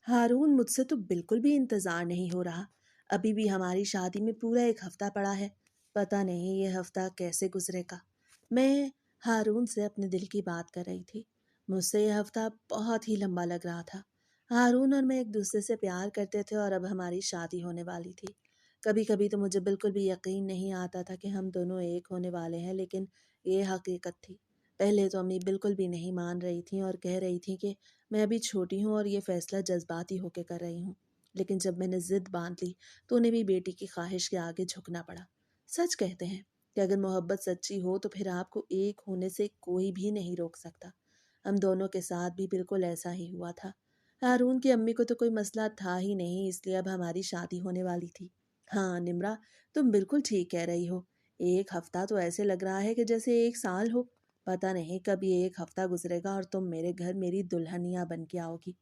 हारून, मुझसे तो बिल्कुल भी इंतज़ार नहीं हो रहा। अभी भी हमारी शादी में पूरा 1 हफ़्ता पड़ा है। पता नहीं ये हफ़्ता कैसे गुज़रेगा। मैं हारून से अपने दिल की बात कर रही थी। मुझसे ये हफ़्ता बहुत ही लंबा लग रहा था। हारून और मैं एक-दूसरे से प्यार करते थे और अब हमारी शादी होने वाली थी। कभी-कभी तो मुझे बिल्कुल भी यकीन नहीं आता था कि हम दोनों एक होने वाले हैं, लेकिन ये हकीकत थी। पहले तो अम्मी बिल्कुल भी नहीं मान रही थीं और कह रही थीं कि मैं अभी छोटी हूँ और ये फ़ैसला जज़्बाती होके कर रही हूँ। लेकिन जब मैंने ज़िद बाँध ली तो उन्हें भी बेटी की ख़्वाहिश के आगे झुकना पड़ा। सच कहते हैं कि अगर मोहब्बत सच्ची हो तो फिर आपको एक होने से कोई भी नहीं रोक सकता। हम दोनों के साथ भी बिल्कुल ऐसा ही हुआ था। हारून की अम्मी को तो कोई मसला था ही नहीं, इसलिए अब हमारी शादी होने वाली थी। हाँ निम्रा, तुम बिल्कुल ठीक कह रही हो। 1 हफ़्ता तो ऐसे लग रहा है कि जैसे 1 साल हो। पता नहीं कब ये 1 हफ़्ता गुज़रेगा और तुम मेरे घर मेरी दुल्हनिया बन के आओगी।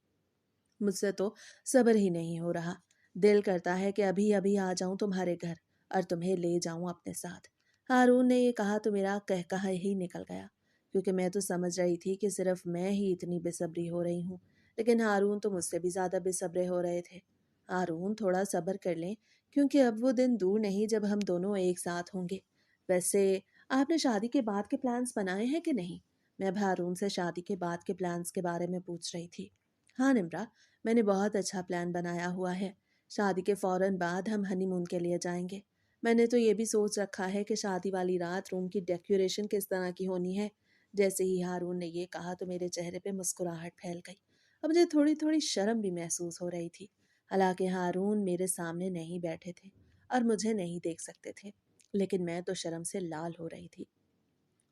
मुझसे तो सब्र ही नहीं हो रहा। दिल करता है कि अभी-अभी आ जाऊँ तुम्हारे घर और तुम्हें ले जाऊँ अपने साथ। हारून ने ये कहा तो मेरा कहकहा ही निकल गया, क्योंकि मैं तो समझ रही थी कि सिर्फ़ मैं ही इतनी बेसब्री हो रही हूँ, लेकिन हारून तो मुझसे भी ज़्यादा बेसब्रे हो रहे थे। हारून, थोड़ा सब्र कर लें, क्योंकि अब वो दिन दूर नहीं जब हम दोनों एक साथ होंगे। वैसे आपने शादी के बाद के प्लान्स बनाए हैं कि नहीं? मैं अब हारून से शादी के बाद के प्लान्स के बारे में पूछ रही थी। हाँ निम्रा, मैंने बहुत अच्छा प्लान बनाया हुआ है। शादी के फौरन बाद हम हनीमून के लिए जाएंगे। मैंने तो ये भी सोच रखा है कि शादी वाली रात रूम की डेकोरेशन किस तरह की होनी है। जैसे ही हारून ने ये कहा तो मेरे चेहरे पे मुस्कुराहट फैल गई। अब मुझे थोड़ी थोड़ी शर्म भी महसूस हो रही थी। हालांकि हारून मेरे सामने नहीं बैठे थे और मुझे नहीं देख सकते थे, लेकिन मैं तो शर्म से लाल हो रही थी।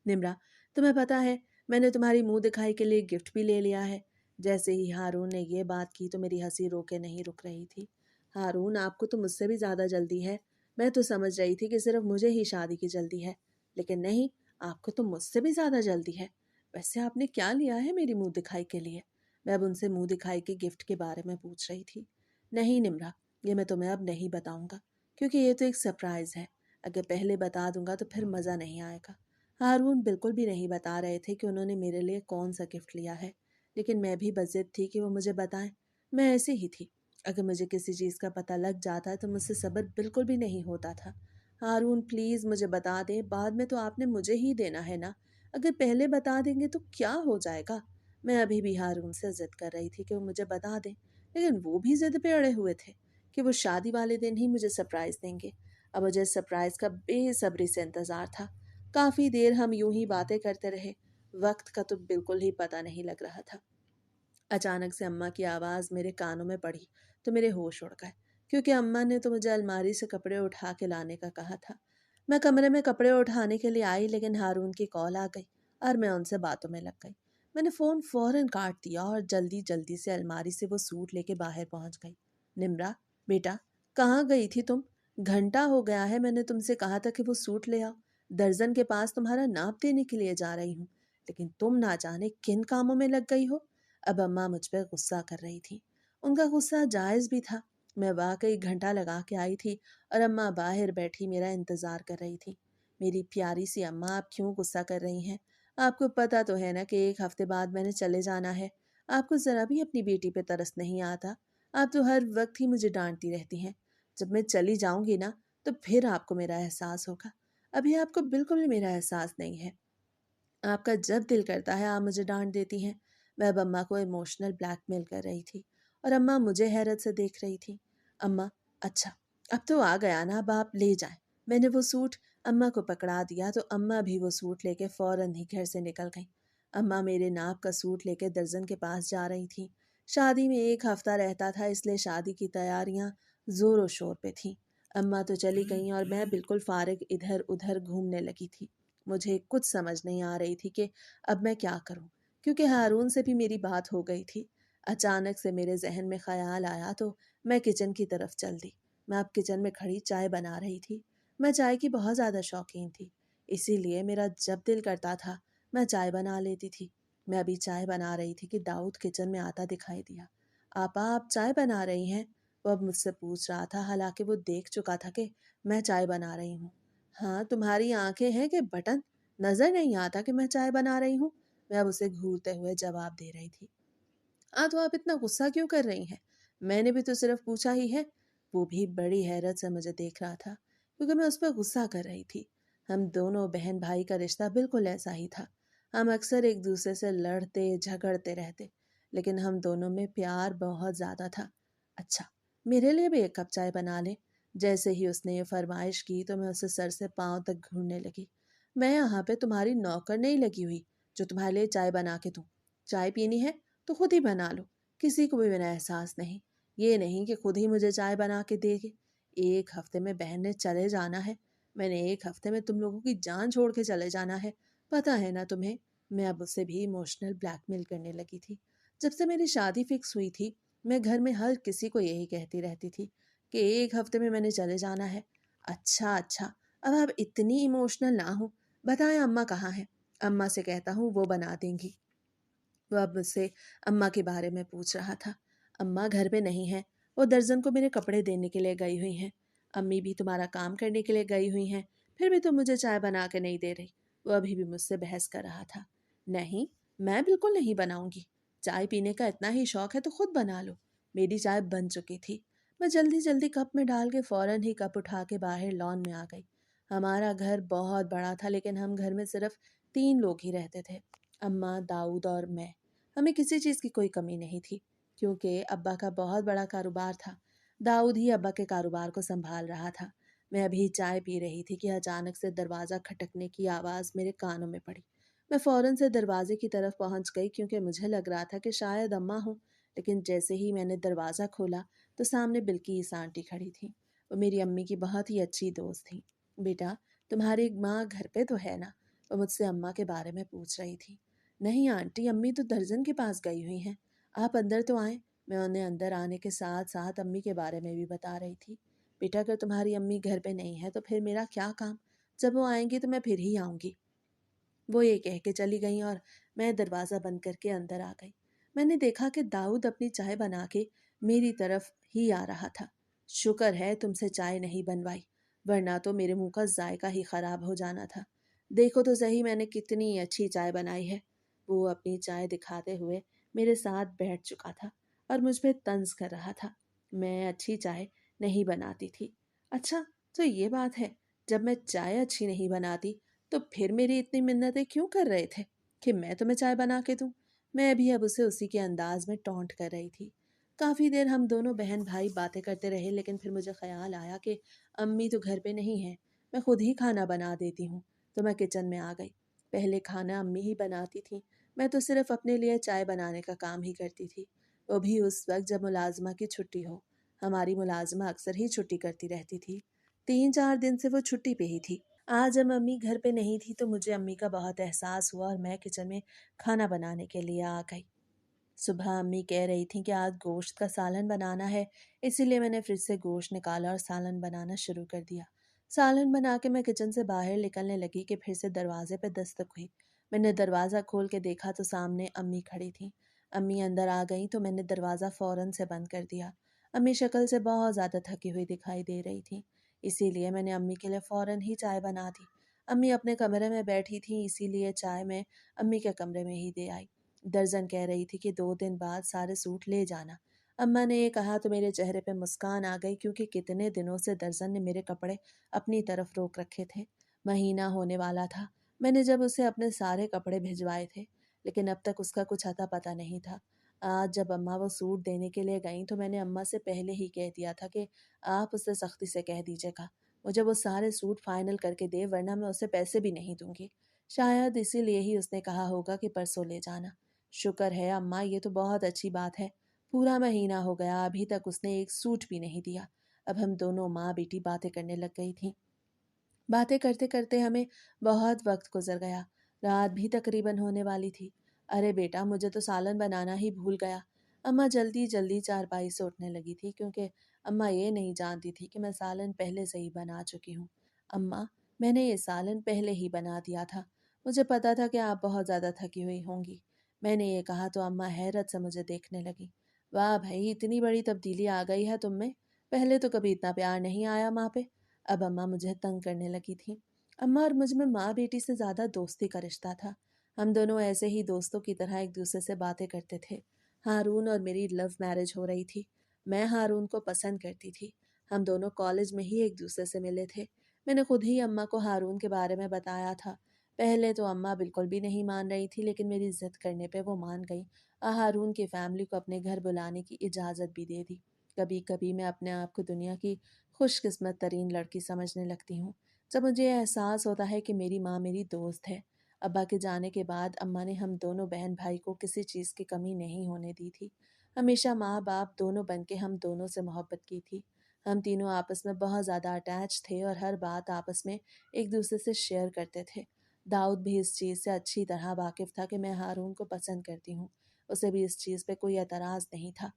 निम्रा, तुम्हें पता है, मैंने तुम्हारी मुंह दिखाई के लिए गिफ्ट भी ले लिया है। जैसे ही हारून ने ये बात की तो मेरी हंसी रोके नहीं रुक रही थी। हारून, आपको तो मुझसे भी ज़्यादा जल्दी है। मैं तो समझ रही थी कि सिर्फ मुझे ही शादी की जल्दी है, लेकिन नहीं, आपको तो मुझसे भी ज़्यादा जल्दी है। वैसे आपने क्या लिया है मेरी मुंह दिखाई के लिए? मैं अब उनसे मुंह दिखाई के गिफ्ट के बारे में पूछ रही थी। नहीं निम्रा, ये मैं तुम्हें अब नहीं बताऊंगा, क्योंकि ये तो एक सरप्राइज़ है। अगर पहले बता दूंगा तो फिर मज़ा नहीं आएगा। हारून बिल्कुल भी नहीं बता रहे थे कि उन्होंने मेरे लिए कौन सा गिफ्ट लिया है, लेकिन मैं भी बज़िद थी कि वो मुझे बताएं। मैं ऐसी ही थी। अगर मुझे किसी चीज़ का पता लग जाता तो मुझसे सब्र बिल्कुल भी नहीं होता था। हारून, प्लीज़ मुझे बता दें, बाद में तो आपने मुझे ही देना है ना। अगर पहले बता देंगे तो क्या हो जाएगा? मैं अभी भी हारून से ज़िद कर रही थी कि वो मुझे बता दें, लेकिन वो भी ज़िद पे अड़े हुए थे कि वो शादी वाले दिन ही मुझे सरप्राइज़ देंगे। अब मुझे सरप्राइज़ का बेसब्री से इंतज़ार था। काफ़ी देर हम यूं ही बातें करते रहे। वक्त का तो बिल्कुल ही पता नहीं लग रहा था। अचानक से अम्मा की आवाज़ मेरे कानों में पड़ी तो मेरे होश उड़ गए, क्योंकि अम्मा ने तो मुझे अलमारी से कपड़े उठा के लाने का कहा था। मैं कमरे में कपड़े उठाने के लिए आई, लेकिन हारून की कॉल आ गई और मैं उनसे बातों में लग गई। मैंने फ़ोन फ़ौरन काट दिया और जल्दी जल्दी से अलमारी से वो सूट लेके बाहर पहुंच गई। निम्रा, बेटा, कहाँ गई थी तुम? घंटा हो गया है, मैंने तुमसे कहा था कि वो सूट ले आओ। दर्जन के पास तुम्हारा नाप देने के लिए जा रही हूँ, लेकिन तुम ना जाने किन कामों में लग गई हो। अब अम्मा मुझ पर गुस्सा कर रही थी। उनका गुस्सा जायज़ भी था। मैं वाकई घंटा लगा के आई थी और अम्मा बाहर बैठी मेरा इंतज़ार कर रही थी। मेरी प्यारी सी अम्मा, आप क्यों गुस्सा कर रही हैं? आपको पता तो है ना कि 1 हफ्ते बाद मैंने चले जाना है। आपको ज़रा भी अपनी बेटी पे तरस नहीं आता। आप तो हर वक्त ही मुझे डांटती रहती हैं। जब मैं चली जाऊंगी ना, तो फिर आपको मेरा एहसास होगा। अभी आपको बिल्कुल भी मेरा एहसास नहीं है। आपका जब दिल करता है आप मुझे डांट देती हैं। मैं अब अम्मा को इमोशनल ब्लैकमेल कर रही थी और अम्मा मुझे हैरत से देख रही थी। अम्मा, अच्छा, अब तो आ गया ना, अब आप ले जाएं। मैंने वो सूट अम्मा को पकड़ा दिया तो अम्मा भी वो सूट लेके फौरन ही घर से निकल गई। अम्मा मेरे नाप का सूट लेके दर्जन के पास जा रही थी। शादी में 1 हफ्ता रहता था, इसलिए शादी की तैयारियां जोरों शोर पे थी। अम्मा तो चली गई और मैं बिल्कुल फारिग इधर उधर घूमने लगी थी। मुझे कुछ समझ नहीं आ रही थी कि अब मैं क्या करूं, क्योंकि हारून से भी मेरी बात हो गई थी। अचानक से मेरे जहन में ख्याल आया तो मैं किचन की तरफ चल दी। मैं अब किचन में खड़ी चाय बना रही थी। मैं चाय की बहुत ज़्यादा शौकीन थी, इसीलिए मेरा जब दिल करता था मैं चाय बना लेती थी। मैं अभी चाय बना रही थी कि दाऊद किचन में आता दिखाई दिया। आपा, आप चाय बना रही हैं? वो अब मुझसे पूछ रहा था, हालांकि वो देख चुका था कि मैं चाय बना रही हूँ। हाँ, तुम्हारी आंखें हैं कि बटन? नजर नहीं आता कि मैं चाय बना रही हूँ? मैं अब उसे घूरते हुए जवाब दे रही थी। हाँ, तो आप इतना गुस्सा क्यों कर रही हैं? मैंने भी तो सिर्फ पूछा ही है। वो भी बड़ी हैरत से मुझे देख रहा था क्योंकि मैं उस पर गुस्सा कर रही थी। हम दोनों बहन भाई का रिश्ता बिल्कुल ऐसा ही था। हम अक्सर एक दूसरे से लड़ते झगड़ते रहते, लेकिन हम दोनों में प्यार बहुत ज़्यादा था। अच्छा, मेरे लिए भी एक कप चाय बना ले। जैसे ही उसने ये फरमाइश की तो मैं उसे सर से पाँव तक घूरने लगी। मैं यहाँ पे तुम्हारी नौकर नहीं लगी हुई जो तुम्हारे लिए चाय बना के दूँ। चाय पीनी है तो खुद ही बना लो, किसी को भी मेरा एहसास नहीं। ये नहीं कि खुद ही मुझे चाय बना के देगे। एक हफ्ते में बहन ने चले जाना है। मैंने एक हफ्ते में तुम लोगों की जान छोड़ के चले जाना है। पता है ना तुम्हें। मैं अब उससे भी इमोशनल ब्लैकमेल करने लगी थी। जब से मेरी शादी फिक्स हुई थी, मैं घर में हर किसी को यही कहती रहती थी कि एक हफ्ते में मैंने चले जाना है। अच्छा अच्छा, अब आप इतनी इमोशनल ना हो। बताएं अम्मा कहाँ है? अम्मा से कहता हूँ, वो बना देंगी। वो अब मुझसे अम्मा के बारे में पूछ रहा था। अम्मा घर पे नहीं है, वो दर्जन को मेरे कपड़े देने के लिए गई हुई हैं। अम्मी भी तुम्हारा काम करने के लिए गई हुई हैं, फिर भी तुम मुझे चाय बना के नहीं दे रही। वो अभी भी मुझसे बहस कर रहा था। नहीं, मैं बिल्कुल नहीं बनाऊंगी। चाय पीने का इतना ही शौक है तो खुद बना लो। मेरी चाय बन चुकी थी। मैं जल्दी जल्दी कप में डाल के फौरन ही कप उठा के बाहर लॉन में आ गई। हमारा घर बहुत बड़ा था, लेकिन हम घर में सिर्फ 3 लोग ही रहते थे, अम्मा, दाऊद और मैं। हमें किसी चीज़ की कोई कमी नहीं थी क्योंकि अब्बा का बहुत बड़ा कारोबार था। दाऊद ही अब्बा के कारोबार को संभाल रहा था। मैं अभी चाय पी रही थी कि अचानक से दरवाज़ा खटकने की आवाज़ मेरे कानों में पड़ी। मैं फ़ौरन से दरवाजे की तरफ पहुंच गई क्योंकि मुझे लग रहा था कि शायद अम्मा हो। लेकिन जैसे ही मैंने दरवाज़ा खोला तो सामने बिल्किस आंटी खड़ी थी। वो मेरी अम्मी की बहुत ही अच्छी दोस्त थी। बेटा, तुम्हारी माँ घर पे तो है ना? वो मुझसे अम्मा के बारे में पूछ रही थी। नहीं आंटी, अम्मी तो दर्जन के पास गई हुई हैं। आप अंदर तो आए। मैं उन्हें अंदर आने के साथ साथ अम्मी के बारे में भी बता रही थी। बेटा, अगर तुम्हारी अम्मी घर पे नहीं है तो फिर मेरा क्या काम? जब वो आएंगी तो मैं फिर ही आऊँगी। वो ये कह के चली गई और मैं दरवाज़ा बंद करके अंदर आ गई। मैंने देखा कि दाऊद अपनी चाय बना के मेरी तरफ ही आ रहा था। शुक्र है तुमसे चाय नहीं बनवाई, वरना तो मेरे मुंह का जायका ही खराब हो जाना था। देखो तो सही मैंने कितनी अच्छी चाय बनाई है। वो अपनी चाय दिखाते हुए मेरे साथ बैठ चुका था और मुझ पे तंज कर रहा था। मैं अच्छी चाय नहीं बनाती थी। अच्छा, तो ये बात है। जब मैं चाय अच्छी नहीं बनाती तो फिर मेरी इतनी मिन्नतें क्यों कर रहे थे कि मैं तुम्हें चाय बना के दूं? मैं भी अब उसे उसी के अंदाज में टॉन्ट कर रही थी। काफ़ी देर हम दोनों बहन भाई बातें करते रहे, लेकिन फिर मुझे ख्याल आया कि अम्मी तो घर पे नहीं है, मैं खुद ही खाना बना देती हूँ। तो मैं किचन में आ गई। पहले खाना अम्मी ही बनाती थी, मैं तो सिर्फ अपने लिए चाय बनाने का काम ही करती थी। वो भी उस वक्त जब मुलाजमा की छुट्टी हो। हमारी मुलाजमा अक्सर ही छुट्टी करती रहती थी। 3-4 दिन से वो छुट्टी पे ही थी। आज जब अम्मी घर पे नहीं थी तो मुझे अम्मी का बहुत एहसास हुआ और मैं किचन में खाना बनाने के लिए आ गई। सुबह अम्मी कह रही थी कि आज गोश्त का सालन बनाना है, इसीलिए मैंने फ्रिज से गोश्त निकाला और सालन बनाना शुरू कर दिया। सालन बना के मैं किचन से बाहर निकलने लगी कि फिर से दरवाजे पर दस्तक हुई। मैंने दरवाज़ा खोल के देखा तो सामने अम्मी खड़ी थी। अम्मी अंदर आ गई तो मैंने दरवाज़ा फ़ौरन से बंद कर दिया। अम्मी शक्ल से बहुत ज़्यादा थकी हुई दिखाई दे रही थी, इसीलिए मैंने अम्मी के लिए फ़ौरन ही चाय बना दी। अम्मी अपने कमरे में बैठी थी, इसीलिए चाय मैं अम्मी के कमरे में ही दे आई। दर्जन कह रही थी कि 2 दिन बाद सारे सूट ले जाना। अम्मा ने ये कहा तो मेरे चेहरे पे मुस्कान आ गई क्योंकि कितने दिनों से दर्जन ने मेरे कपड़े अपनी तरफ रोक रखे थे। महीना होने वाला था। मैंने जब उसे अपने सारे कपड़े भिजवाए थे, लेकिन अब तक उसका कुछ अता पता नहीं था। आज जब अम्मा वो सूट देने के लिए गईं तो मैंने अम्मा से पहले ही कह दिया था कि आप उसे सख्ती से कह दीजिएगा मुझे वो सारे सूट फाइनल करके दे, वरना मैं उसे पैसे भी नहीं दूंगी। शायद इसीलिए ही उसने कहा होगा कि परसों ले जाना। शुक्र है अम्मा, ये तो बहुत अच्छी बात है। पूरा महीना हो गया, अभी तक उसने एक सूट भी नहीं दिया। अब हम दोनों माँ बेटी बातें करने लग गई थी। बातें करते करते हमें बहुत वक्त गुजर गया। रात भी तकरीबन होने वाली थी। अरे बेटा, मुझे तो सालन बनाना ही भूल गया। अम्मा जल्दी जल्दी चारपाई से उठने लगी थी क्योंकि अम्मा ये नहीं जानती थी कि मैं सालन पहले से ही बना चुकी हूँ। अम्मा, मैंने ये सालन पहले ही बना दिया था। मुझे पता था कि आप बहुत ज़्यादा थकी हुई होंगी। मैंने ये कहा तो अम्मा हैरत से मुझे देखने लगी। वाह भाई, इतनी बड़ी तब्दीली आ गई है तुम में। पहले तो कभी इतना प्यार नहीं आया माँ पे। अब अम्मा मुझे तंग करने लगी थी। अम्मा और मुझ में माँ बेटी से ज़्यादा दोस्ती का रिश्ता था। हम दोनों ऐसे ही दोस्तों की तरह एक दूसरे से बातें करते थे। हारून और मेरी लव मैरिज हो रही थी। میں ہارون کو پسند کرتی تھی۔ ہم دونوں کالج میں ہی ایک دوسرے سے ملے تھے۔ میں نے خود ہی اماں کو ہارون کے بارے میں بتایا تھا۔ پہلے تو اماں بالکل بھی نہیں مان رہی تھی، لیکن میری ضد کرنے پہ وہ مان گئی اور ہارون کی فیملی کو اپنے گھر بلانے کی اجازت بھی دے دی۔ کبھی کبھی میں اپنے آپ کو دنیا کی خوش قسمت ترین لڑکی سمجھنے لگتی ہوں جب مجھے یہ احساس ہوتا ہے کہ میری ماں میری دوست ہے۔ ابا کے جانے کے بعد اماں نے ہم دونوں بہن بھائی کو کسی چیز کی کمی نہیں ہونے دی تھی۔ ہمیشہ ماں باپ دونوں بن کے ہم دونوں سے محبت کی تھی۔ ہم تینوں آپس میں بہت زیادہ اٹیچ تھے اور ہر بات آپس میں ایک دوسرے سے شیئر کرتے تھے۔ داؤد بھی اس چیز سے اچھی طرح واقف تھا کہ میں ہارون کو پسند کرتی ہوں۔ اسے بھی اس چیز پہ کوئی اعتراض نہیں تھا۔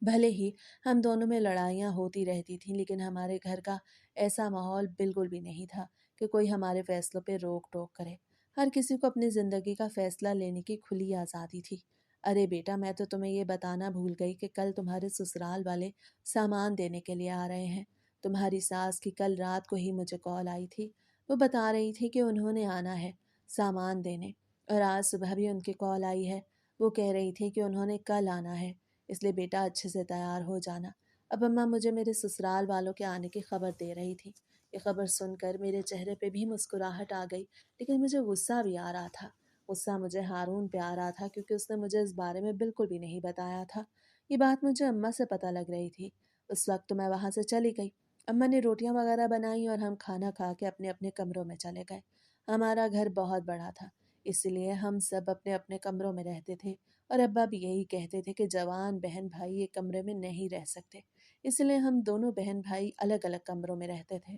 بھلے ہی ہم دونوں میں لڑائیاں ہوتی رہتی تھیں، لیکن ہمارے گھر کا ایسا ماحول بالکل بھی نہیں تھا کہ کوئی ہمارے فیصلوں پہ روک ٹوک کرے۔ ہر کسی کو اپنی زندگی کا فیصلہ لینے کی کھلی آزادی تھی۔ ارے بیٹا، میں تو تمہیں یہ بتانا بھول گئی کہ کل تمہارے سسرال والے سامان دینے کے لیے آ رہے ہیں۔ تمہاری ساس کی کل رات کو ہی مجھے کال آئی تھی۔ وہ بتا رہی تھی کہ انہوں نے آنا ہے سامان دینے، اور آج صبح بھی ان کی کال آئی ہے۔ وہ کہہ رہی تھی کہ انہوں نے کل آنا ہے، اس لیے بیٹا اچھے سے تیار ہو جانا۔ اب اماں مجھے میرے سسرال والوں کے آنے کی خبر دے رہی تھی۔ یہ خبر سن کر میرے چہرے پہ بھی مسکراہٹ آ گئی، لیکن مجھے غصہ بھی آ رہا تھا۔ غصہ مجھے ہارون پہ آ رہا تھا کیونکہ اس نے مجھے اس بارے میں بالکل بھی نہیں بتایا تھا۔ یہ بات مجھے اماں سے پتہ لگ رہی تھی۔ اس وقت تو میں وہاں سے چلی گئی۔ اماں نے روٹیاں وغیرہ بنائیں اور ہم کھانا کھا کے اپنے اپنے کمروں میں چلے گئے۔ ہمارا گھر بہت بڑا تھا، اس لیے ہم سب اپنے اپنے کمروں میں رہتے تھے، اور ابا بھی یہی کہتے تھے کہ جوان بہن بھائی ایک کمرے میں نہیں رہ سکتے، اس لیے ہم دونوں بہن بھائی الگ الگ کمروں میں رہتے تھے۔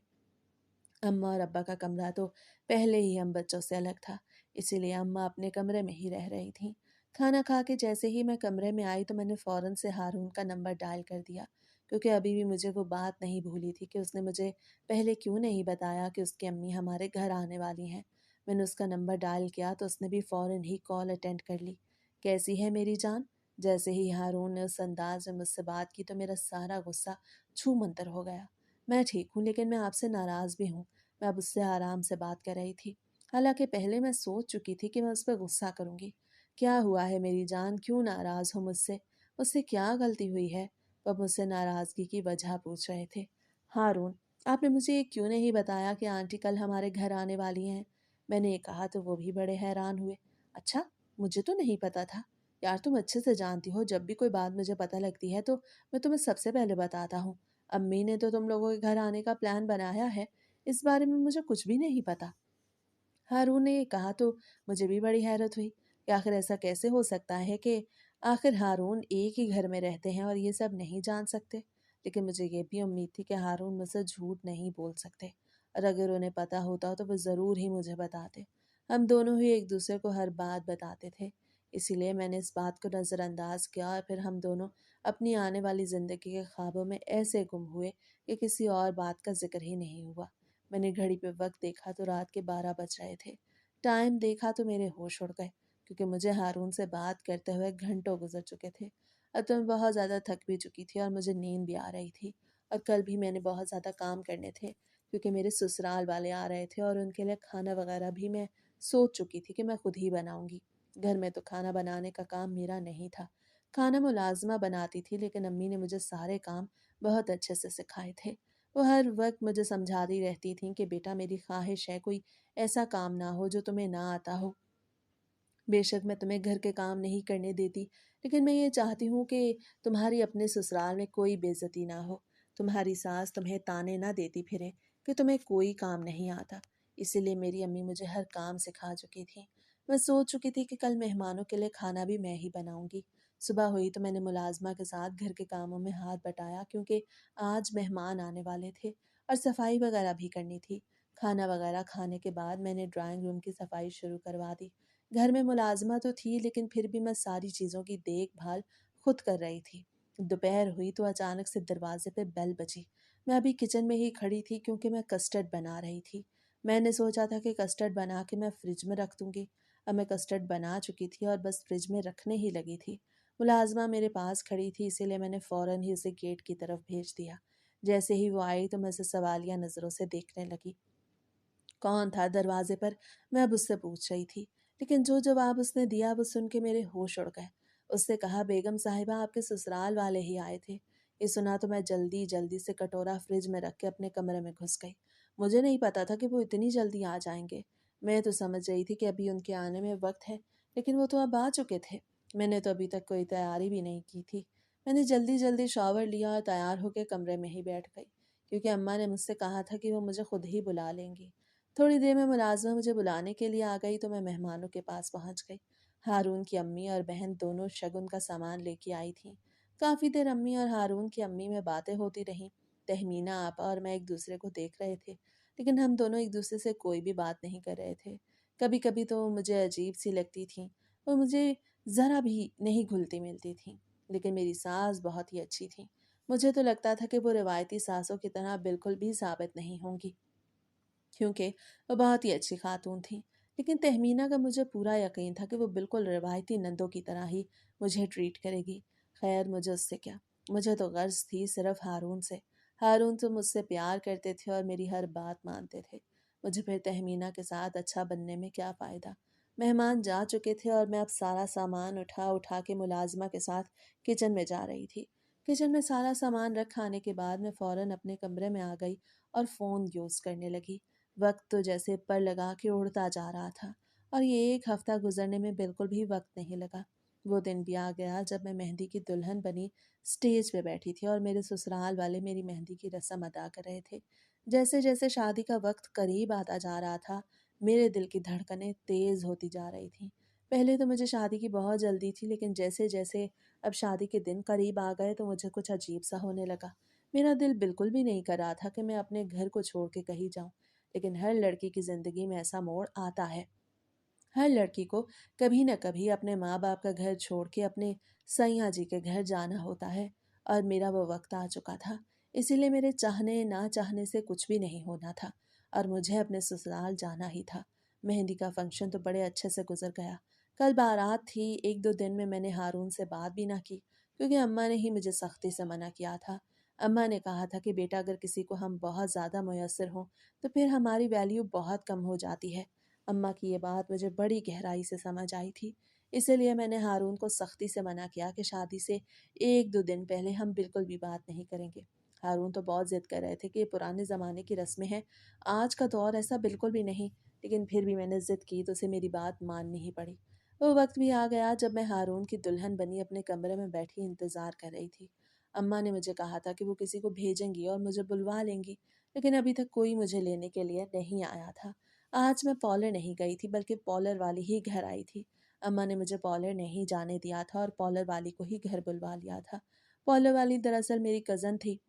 اماں اور ابا کا کمرہ تو پہلے ہی ہم بچوں سے الگ تھا، اسی لیے اماں اپنے کمرے میں ہی رہ رہی تھیں۔ کھانا کھا کے جیسے ہی میں کمرے میں آئی تو میں نے فوراً سے ہارون کا نمبر ڈائل کر دیا، کیونکہ ابھی بھی مجھے وہ بات نہیں بھولی تھی کہ اس نے مجھے پہلے کیوں نہیں بتایا کہ اس کی امی ہمارے گھر آنے والی ہیں۔ میں نے اس کا نمبر ڈائل کیا تو اس نے بھی فوراً ہی کال اٹینڈ کر لی۔ کیسی ہے میری جان؟ جیسے ہی ہارون نے اس انداز میں مجھ سے بات کی تو میرا سارا غصہ چھو منتر ہو گیا۔ میں ٹھیک ہوں، لیکن میں آپ سے ناراض بھی ہوں۔ میں اب اس سے آرام سے بات کر رہی تھی، حالانکہ پہلے میں سوچ چکی تھی کہ میں اس پہ غصہ کروں گی۔ کیا ہوا ہے میری جان؟ کیوں ناراض ہو مجھ سے؟ اس سے کیا غلطی ہوئی ہے؟ وہ مجھ سے ناراضگی کی وجہ پوچھ رہے تھے۔ ہارون، آپ نے مجھے یہ کیوں نہیں بتایا کہ آنٹی کل ہمارے گھر آنے والی ہیں؟ میں نے یہ کہا تو وہ بھی بڑے حیران ہوئے۔ اچھا، مجھے تو نہیں پتا تھا۔ یار تم اچھے سے جانتی ہو جب بھی کوئی بات مجھے پتہ لگتی ہے تو میں تمہیں سب سے پہلے بتاتا ہوں۔ امی نے تو تم لوگوں کے گھر آنے کا پلان بنایا ہے، اس بارے میں مجھے کچھ بھی نہیں پتا۔ ہارون نے یہ کہا تو مجھے بھی بڑی حیرت ہوئی کہ آخر ایسا کیسے ہو سکتا ہے کہ آخر ہارون ایک ہی گھر میں رہتے ہیں اور یہ سب نہیں جان سکتے۔ لیکن مجھے یہ بھی امید تھی کہ ہارون مجھ سے جھوٹ نہیں بول سکتے، اور اگر انہیں پتا ہوتا تو وہ ضرور ہی مجھے بتاتے۔ ہم دونوں ہی ایک دوسرے کو ہر بات بتاتے تھے، اسی لیے میں نے اس بات کو نظر انداز کیا، اور پھر ہم دونوں اپنی آنے والی زندگی کے خوابوں میں ایسے گم ہوئے کہ کسی اور بات کا ذکر ہی نہیں ہوا۔ میں نے گھڑی پہ وقت دیکھا تو رات کے 12 بج رہے تھے۔ ٹائم دیکھا تو میرے ہوش اڑ گئے، کیونکہ مجھے ہارون سے بات کرتے ہوئے گھنٹوں گزر چکے تھے۔ اب تو میں بہت زیادہ تھک بھی چکی تھی اور مجھے نیند بھی آ رہی تھی، اور کل بھی میں نے بہت زیادہ کام کرنے تھے کیونکہ میرے سسرال والے آ رہے تھے، اور ان کے لیے کھانا وغیرہ بھی میں سوچ چکی تھی کہ میں خود ہی بناؤں گی۔ گھر میں تو کھانا بنانے کا کام میرا نہیں تھا، کھانا ملازمہ بناتی تھی، لیکن امی نے مجھے سارے کام بہت اچھے سے سکھائے تھے۔ وہ ہر وقت مجھے سمجھاتی رہتی تھیں کہ بیٹا میری خواہش ہے کوئی ایسا کام نہ ہو جو تمہیں نہ آتا ہو۔ بے شک میں تمہیں گھر کے کام نہیں کرنے دیتی، لیکن میں یہ چاہتی ہوں کہ تمہاری اپنے سسرال میں کوئی بے عزتی نہ ہو، تمہاری ساس تمہیں تانے نہ دیتی پھرے کہ تمہیں کوئی کام نہیں آتا۔ اسی لیے میری امی مجھے ہر کام سکھا چکی تھی۔ میں سوچ چکی تھی کہ کل مہمانوں کے لیے کھانا بھی میں ہی بناؤں گی۔ صبح ہوئی تو میں نے ملازمہ کے ساتھ گھر کے کاموں میں ہاتھ بٹایا، کیونکہ آج مہمان آنے والے تھے اور صفائی وغیرہ بھی کرنی تھی۔ کھانا وغیرہ کھانے کے بعد میں نے ڈرائنگ روم کی صفائی شروع کروا دی۔ گھر میں ملازمہ تو تھی، لیکن پھر بھی میں ساری چیزوں کی دیکھ بھال خود کر رہی تھی۔ دوپہر ہوئی تو اچانک سے دروازے پہ بیل بجی۔ میں ابھی کچن میں ہی کھڑی تھی کیونکہ میں کسٹرڈ بنا رہی تھی۔ میں نے سوچا تھا کہ کسٹرڈ بنا کے میں فریج میں رکھ دوں گی۔ اب میں کسٹرڈ بنا چکی تھی اور بس فریج میں رکھنے ہی لگی تھی۔ ملازمہ میرے پاس کھڑی تھی، اسی لیے میں نے فوراً ہی اسے گیٹ کی طرف بھیج دیا۔ جیسے ہی وہ آئی تو میں اسے سوالیہ نظروں سے دیکھنے لگی۔ کون تھا دروازے پر؟ میں اب اس سے پوچھ رہی تھی، لیکن جو جواب اس نے دیا وہ سن کے میرے ہوش اڑ گئے۔ اس سے کہا، بیگم صاحبہ آپ کے سسرال والے ہی آئے تھے۔ ये सुना तो मैं जल्दी जल्दी से कटोरा फ्रिज में रख के अपने कमरे में घुस गई। मुझे नहीं पता था कि वो इतनी जल्दी आ जाएंगे। मैं तो समझ रही थी कि अभी उनके आने में वक्त है, लेकिन वो तो अब आ चुके थे। मैंने तो अभी तक कोई तैयारी भी नहीं की थी। मैंने जल्दी जल्दी शॉवर लिया और तैयार होकर कमरे में ही बैठ गई, क्योंकि अम्मा ने मुझसे कहा था कि वो मुझे खुद ही बुला लेंगी। थोड़ी देर में मुलाजमा मुझे बुलाने के लिए आ गई तो मैं मेहमानों के पास पहुंच गई। हारून की अम्मी और बहन दोनों शगुन का सामान लेके आई थीं। काफ़ी देर अम्मी और हारून की अम्मी में बातें होती रहीं। तहमीना आपा और मैं एक दूसरे को देख रहे थे, लेकिन हम दोनों एक दूसरे से कोई भी बात नहीं कर रहे थे। कभी कभी तो मुझे अजीब सी लगती थी, वो मुझे ज़रा भी नहीं घुलती मिलती थी। लेकिन मेरी सास बहुत ही अच्छी थी। मुझे तो लगता था कि वो रिवायती सासों की तरह बिल्कुल भी साबित नहीं होंगी, क्योंकि वो बहुत ही अच्छी खातून थी। लेकिन तहमीना का मुझे पूरा यकीन था कि वो बिल्कुल रिवायती नंदों की तरह ही मुझे ट्रीट करेगी। खैर, मुझे उससे क्या, मुझे तो गर्ज थी सिर्फ हारून से। हारून तो मुझसे प्यार करते थे और मेरी हर बात मानते थे। मुझे फिर तहमीना के साथ अच्छा बनने में क्या फ़ायदा। मेहमान जा चुके थे और मैं अब सारा सामान उठा उठा के मुलाजमा के साथ किचन में जा रही थी। किचन में सारा सामान रख आने के बाद मैं फ़ौरन अपने कमरे में आ गई और फ़ोन यूज़ करने लगी। वक्त तो जैसे पर लगा के उड़ता जा रहा था, और ये एक हफ्ता गुजरने में बिल्कुल भी वक्त नहीं लगा। वो दिन भी आ गया जब मैं मेहंदी की दुल्हन बनी स्टेज पे बैठी थी और मेरे ससुराल वाले मेरी मेहंदी की रस्म अदा कर रहे थे। जैसे जैसे शादी का वक्त करीब आता जा रहा था, मेरे दिल की धड़कनें तेज होती जा रही थीं। पहले तो मुझे शादी की बहुत जल्दी थी, लेकिन जैसे जैसे अब शादी के दिन करीब आ गए तो मुझे कुछ अजीब सा होने लगा। मेरा दिल बिल्कुल भी नहीं कर रहा था कि मैं अपने घर को छोड़ के कहीं जाऊं। लेकिन हर लड़की की ज़िंदगी में ऐसा मोड़ आता है। हर लड़की को कभी न कभी अपने माँ बाप का घर छोड़ के अपने सैया जी के घर जाना होता है, और मेरा वो वक्त आ चुका था। इसीलिए मेरे चाहने ना चाहने से कुछ भी नहीं होना था, और मुझे अपने ससुराल जाना ही था। मेहंदी का फंक्शन तो बड़े अच्छे से गुजर गया। कल बारात थी। एक दो दिन में मैंने हारून से बात भी ना की, क्योंकि अम्मा ने ही मुझे सख्ती से मना किया था। अम्मा ने कहा था कि बेटा, अगर किसी को हम बहुत ज़्यादा मुयसर हों तो फिर हमारी वैल्यू बहुत कम हो जाती है। अम्मा की ये बात मुझे बड़ी गहराई से समझ आई थी। इसीलिए मैंने हारून को सख्ती से मना किया कि शादी से एक दो दिन पहले हम बिल्कुल भी बात नहीं करेंगे। हारून तो बहुत ज़िद कर रहे थे कि ये पुराने ज़माने की रस्में हैं, आज का दौर ऐसा बिल्कुल भी नहीं। लेकिन फिर भी मैंने ज़िद की तो उसे मेरी बात माननी ही पड़ी। वो वक्त भी आ गया जब मैं हारून की दुल्हन बनी अपने कमरे में बैठी इंतज़ार कर रही थी। अम्मा ने मुझे कहा था कि वो किसी को भेजेंगी और मुझे बुलवा लेंगी, लेकिन अभी तक कोई मुझे लेने के लिए नहीं आया था। आज मैं पॉलर नहीं गई थी, बल्कि पॉलर वाली ही घर आई थी। अम्मा ने मुझे पॉलर नहीं जाने दिया था और पॉलर वाली को ही घर बुलवा लिया था। पॉलर वाली दरअसल मेरी कज़न थी।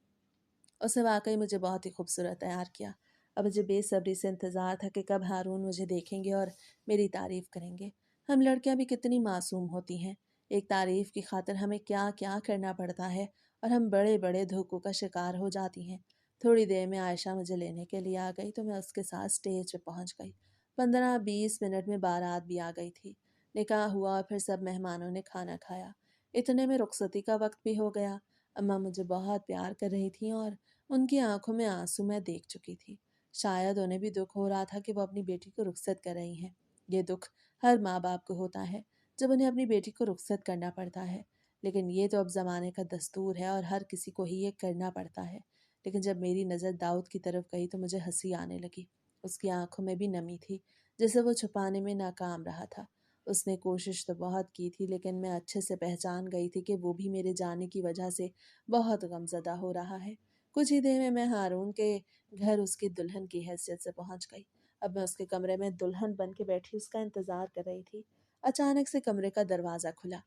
उसने वाकई मुझे बहुत ही खूबसूरत तैयार किया। अब मुझे बेसब्री से इंतज़ार था कि कब हारून मुझे देखेंगे और मेरी तारीफ़ करेंगे। हम लड़कियां भी कितनी मासूम होती हैं। एक तारीफ़ की खातिर हमें क्या क्या करना पड़ता है, और हम बड़े बड़े धोखों का शिकार हो जाती हैं। थोड़ी देर में आयशा मुझे लेने के लिए आ गई तो मैं उसके साथ स्टेज पे पहुंच गई। 15-20 मिनट में बारात भी आ गई थी। निकाह हुआ और फिर सब मेहमानों ने खाना खाया। इतने में रुखसती का वक्त भी हो गया। अम्मा मुझे बहुत प्यार कर रही थी और उनकी आंखों में आंसू मैं देख चुकी थी। शायद उन्हें भी दुख हो रहा था कि वो अपनी बेटी को रुखसत कर रही हैं। ये दुख हर माँ बाप को होता है जब उन्हें अपनी बेटी को रुखसत करना पड़ता है। लेकिन ये तो अब ज़माने का दस्तूर है और हर किसी को ही ये करना पड़ता है। लेकिन जब मेरी नज़र दाऊद की तरफ गई तो मुझे हंसी आने लगी। उसकी आंखों में भी नमी थी, जिसे वो छुपाने में नाकाम रहा था। उसने कोशिश तो बहुत की थी, लेकिन मैं अच्छे से पहचान गई थी कि वो भी मेरे जाने की वजह से बहुत गमज़दा हो रहा है। कुछ ही देर में मैं हारून के घर उसकी दुल्हन की हैसियत से पहुंच गई। अब मैं उसके कमरे में दुल्हन बन के बैठी उसका इंतजार कर रही थी। अचानक से कमरे का दरवाज़ा खुला।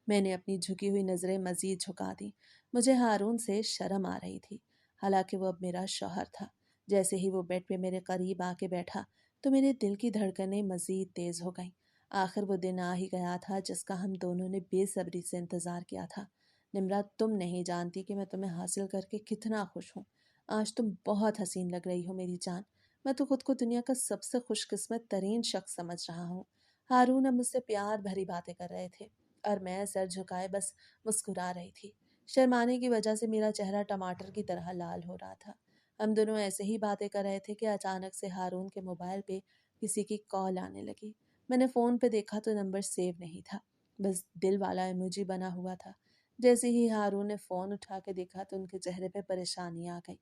मैंने अपनी झुकी हुई नज़रें मज़ीद झुका दी। मुझे हारून से शर्म आ रही थी, हालांकि वो अब मेरा शौहर था। जैसे ही वो बेड पे मेरे करीब आके बैठा तो मेरे दिल की धड़कनें मज़ीद तेज़ हो गईं। आखिर वो दिन आ ही गया था जिसका हम दोनों ने बेसब्री से इंतज़ार किया था। निम्रा, तुम नहीं जानती कि मैं तुम्हें हासिल करके कितना खुश हूँ। आज तुम बहुत हसीन लग रही हो मेरी जान। मैं तो खुद को दुनिया का सबसे खुशकिस्मत तरीन शख्स समझ रहा हूँ। हारून अब मुझसे प्यार भरी बातें कर रहे थे, और मैं सर झुकाए बस मुस्कुरा रही थी। शर्माने की वजह से मेरा चेहरा टमाटर की तरह लाल हो रहा था। हम दोनों ऐसे ही बातें कर रहे थे कि अचानक से हारून के मोबाइल पे किसी की कॉल आने लगी। मैंने फ़ोन पे देखा तो नंबर सेव नहीं था, बस दिल वाला इमोजी बना हुआ था। जैसे ही हारून ने फ़ोन उठा के देखा तो उनके चेहरे पे परेशानी आ गई,